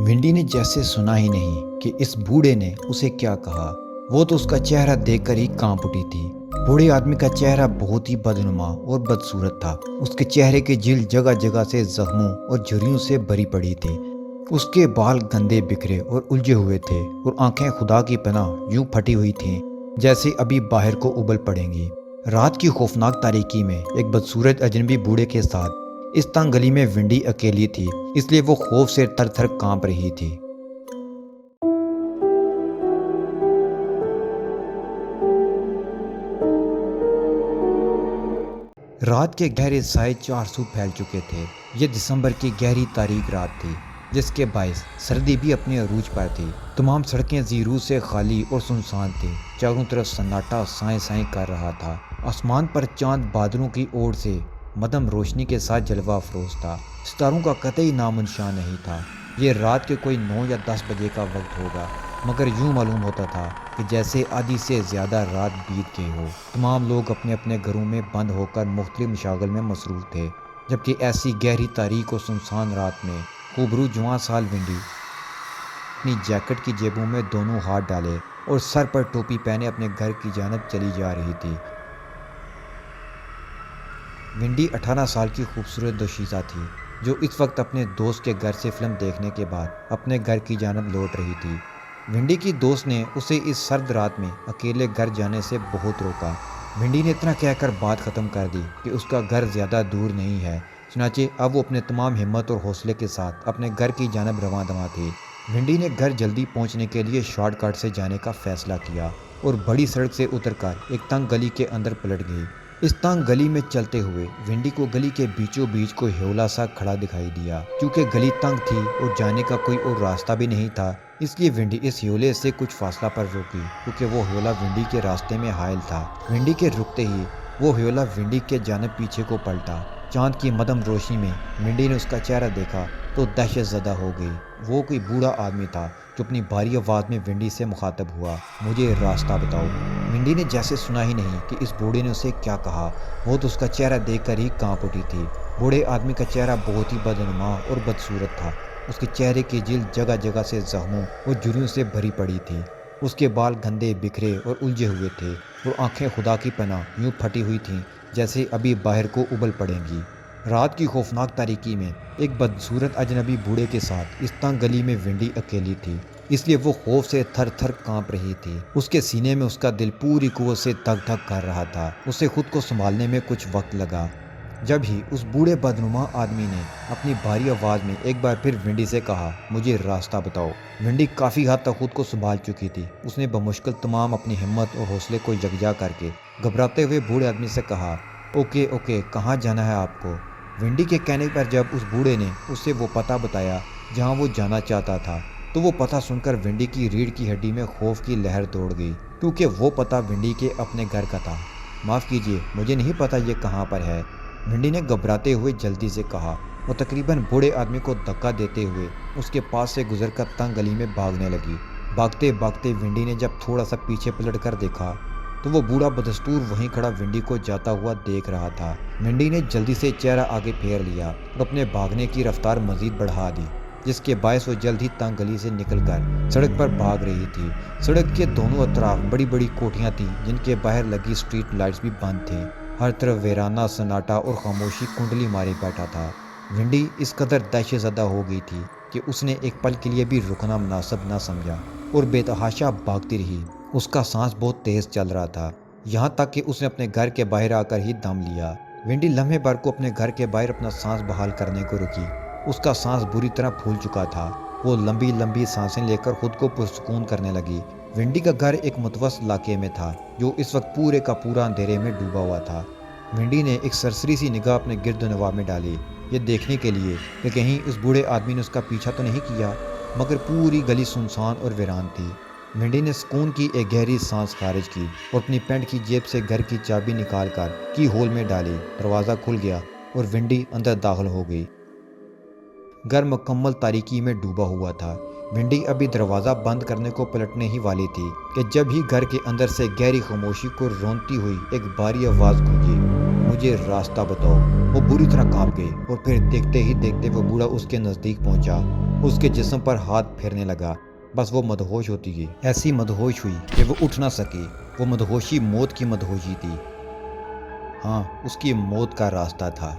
ونڈی نے جیسے سنا ہی نہیں کہ اس بوڑھے نے اسے کیا کہا۔ وہ تو اس کا چہرہ دیکھ کر ہی کانپ اٹھی تھی۔ بوڑھے آدمی کا چہرہ بہت ہی بدنما اور بدصورت تھا۔ اس کے چہرے کی جلد جگہ جگہ سے زخموں اور جھریوں سے بھری پڑی تھی۔ اس کے بال گندے بکھرے اور الجھے ہوئے تھے اور آنکھیں خدا کی پناہ یوں پھٹی ہوئی تھیں جیسے ابھی باہر کو ابل پڑیں گی۔ رات کی خوفناک تاریکی میں ایک بدصورت اجنبی بوڑھے کے ساتھ اس تنگ گلی میں ونڈی اکیلی تھی، اس لیے وہ خوف سے تھر تھر کانپ رہی تھی۔ رات کے گہرے سائے چار سو پھیل چکے تھے۔ یہ دسمبر کی گہری تاریک رات تھی جس کے باعث سردی بھی اپنے عروج پر تھی۔ تمام سڑکیں زیرو سے خالی اور سنسان تھیں۔ چاروں طرف سناٹا سائیں سائیں کر رہا تھا۔ آسمان پر چاند بادلوں کی اوڑ سے مدھم روشنی کے ساتھ جلوہ افروز تھا۔ ستاروں کا قطعی نام و نشان نہیں تھا۔ یہ رات کے کوئی 9 یا 10 بجے کا وقت ہوگا، مگر یوں معلوم ہوتا تھا کہ جیسے آدھی سے زیادہ رات بیت گئی ہو۔ تمام لوگ اپنے اپنے گھروں میں بند ہو کر مختلف مشاغل میں مصروف تھے، جبکہ ایسی گہری تاریک اور سنسان رات میں خوبرو جوان سال ونڈی اپنی جیکٹ کی جیبوں میں دونوں ہاتھ ڈالے اور سر پر ٹوپی پہنے اپنے گھر کی جانب چلی جا رہی تھی۔ ونڈی 18 سال کی خوبصورت دوشیزہ تھی جو اس وقت اپنے دوست کے گھر سے فلم دیکھنے کے بعد اپنے گھر کی جانب لوٹ رہی تھی۔ ونڈی کی دوست نے اسے اس سرد رات میں اکیلے گھر جانے سے بہت روکا۔ ونڈی نے اتنا کہہ کر بات ختم کر دی کہ اس کا گھر زیادہ دور نہیں ہے، چنانچہ اب وہ اپنے تمام ہمت اور حوصلے کے ساتھ اپنے گھر کی جانب رواں دواں تھی۔ ونڈی نے گھر جلدی پہنچنے کے لیے شارٹ کٹ سے جانے کا فیصلہ کیا اور بڑی سڑک سے اتر کر ایک تنگ گلی کے اندر پلٹ گئی۔ اس تنگ گلی میں چلتے ہوئے ونڈی کو گلی کے بیچوں بیچ کوئی ہیولا سا کھڑا دکھائی دیا۔ چونکہ گلی تنگ تھی اور جانے کا کوئی اور راستہ بھی نہیں تھا، اس لیے ونڈی اس ہیولے سے کچھ فاصلہ پر روکی، کیونکہ وہ ہیولا ونڈی کے راستے میں حائل تھا۔ ونڈی کے رکتے ہی وہ ہیولا ونڈی کے جانب پیچھے کو پلٹا۔ چاند کی مدھم روشنی میں ونڈی نے اس کا چہرہ دیکھا تو دہشت زدہ ہو گئی۔ وہ کوئی بوڑھا آدمی تھا جو اپنی بھاری آواز میں ونڈی سے مخاطب ہوا، مجھے راستہ بتاؤ۔ ونڈی نے جیسے سنا ہی نہیں کہ اس بوڑھے نے اسے کیا کہا۔ وہ تو اس کا چہرہ دیکھ کر ہی کانپ اٹھی تھی۔ بوڑھے آدمی کا چہرہ بہت ہی بدنما اور بدصورت تھا۔ اس کے چہرے کی جلد جگہ جگہ سے زخموں اور جھریوں سے بھری پڑی تھی۔ اس کے بال گندے بکھرے اور الجھے ہوئے تھے اور آنکھیں خدا کی پناہ یوں پھٹی ہوئی تھیں جیسے ابھی باہر کو ابل پڑیں گی۔ رات کی خوفناک تاریکی میں ایک بدصورت اجنبی بوڑھے کے ساتھ اس تنگ گلی میں ونڈی اکیلی تھی، اس لیے وہ خوف سے تھر تھر کانپ رہی تھی۔ اس کے سینے میں اس کا دل پوری قوت سے دھک دھک کر رہا تھا۔ اسے خود کو سنبھالنے میں کچھ وقت لگا۔ جب ہی اس بوڑھے بدنما آدمی نے اپنی بھاری آواز میں ایک بار پھر ونڈی سے کہا، مجھے راستہ بتاؤ۔ ونڈی کافی حد تک خود کو سنبھال چکی تھی۔ اس نے بمشکل تمام اپنی ہمت اور حوصلے کو یکجا کر کے گھبراتے ہوئے بوڑھے آدمی سے کہا، اوکے اوکے، کہاں جانا ہے آپ کو؟ ونڈی کے کہنے پر جب اس بوڑھے نے اسے وہ پتہ بتایا جہاں وہ جانا چاہتا تھا، تو وہ پتہ سن کر ونڈی کی ریڑھ کی ہڈی میں خوف کی لہر دوڑ گئی، کیونکہ وہ پتہ ونڈی کے اپنے گھر کا تھا۔ معاف کیجیے، مجھے نہیں پتہ یہ کہاں پر ہے، ونڈی نے گھبراتے ہوئے جلدی سے کہا۔ وہ تقریباً بوڑھے آدمی کو دھکا دیتے ہوئے اس کے پاس سے گزر کر تنگ گلی میں بھاگنے لگی۔ بھاگتے بھاگتے ونڈی نے جب تھوڑا سا پیچھے پلٹ کر دیکھا تو وہ بوڑھا بدستور وہیں کھڑا ونڈی کو جاتا ہوا دیکھ رہا تھا۔ ونڈی نے جلدی سے چہرہ آگے پھیر لیا اور اپنے بھاگنے کی رفتار مزید بڑھا دی، جس کے باعث وہ جلد ہی تنگ گلی سے نکل کر سڑک پر بھاگ رہی تھی۔ سڑک کے دونوں اطراف بڑی بڑی کوٹھیاں تھیں جن کے باہر لگی اسٹریٹ لائٹس بھی بند تھیں۔ ہر طرف ویرانہ سناٹا اور خاموشی کنڈلی مارے بیٹھا تھا۔ ونڈی اس قدر دہشت زدہ ہو گئی تھی کہ اس نے ایک پل کے لیے بھی رکنا مناسب نہ سمجھا اور بے تحاشا بھاگتی رہی۔ اس کا سانس بہت تیز چل رہا تھا، یہاں تک کہ اس نے اپنے گھر کے باہر آ کر ہی دم لیا۔ ونڈی لمحے بھر کو اپنے گھر کے باہر اپنا سانس بحال کرنے کو رکی۔ اس کا سانس بری طرح پھول چکا تھا۔ وہ لمبی لمبی سانسیں لے کر خود کو پرسکون کرنے لگی۔ ونڈی کا گھر ایک متوسط علاقے میں تھا جو اس وقت پورے کا پورا اندھیرے میں ڈوبا ہوا تھا۔ ونڈی نے ایک سرسری سی نگاہ اپنے گرد و نواح میں ڈالی، یہ دیکھنے کے لیے کہ کہیں اس بوڑھے آدمی نے اس کا پیچھا تو نہیں کیا، مگر پوری گلی سنسان اور ویران تھی۔ ونڈی نے سکون کی ایک گہری سانس خارج کی اور اپنی پینٹ کی جیب سے گھر کی چابی نکال کر کی ہول میں ڈالی۔ دروازہ کھل گیا اور ونڈی اندر داخل ہو گئی۔ گھر مکمل تاریکی میں ڈوبا ہوا تھا۔ ونڈی ابھی دروازہ بند کرنے کو پلٹنے ہی والی تھی کہ جب ہی گھر کے اندر سے گہری خاموشی کو رونتی ہوئی ایک بھاری آواز گونجی، مجھے راستہ بتاؤ۔ وہ بری طرح کانپ گئی اور پھر دیکھتے ہی دیکھتے وہ بوڑھا اس کے نزدیک پہنچا، اس کے جسم پر ہاتھ پھیرنے لگا۔ بس وہ مدہوش ہوتی گئی، ایسی مدہوش ہوئی کہ وہ اٹھ نہ سکی۔ وہ مدہوشی موت کی مدہوشی تھی، ہاں اس کی موت کا راستہ تھا۔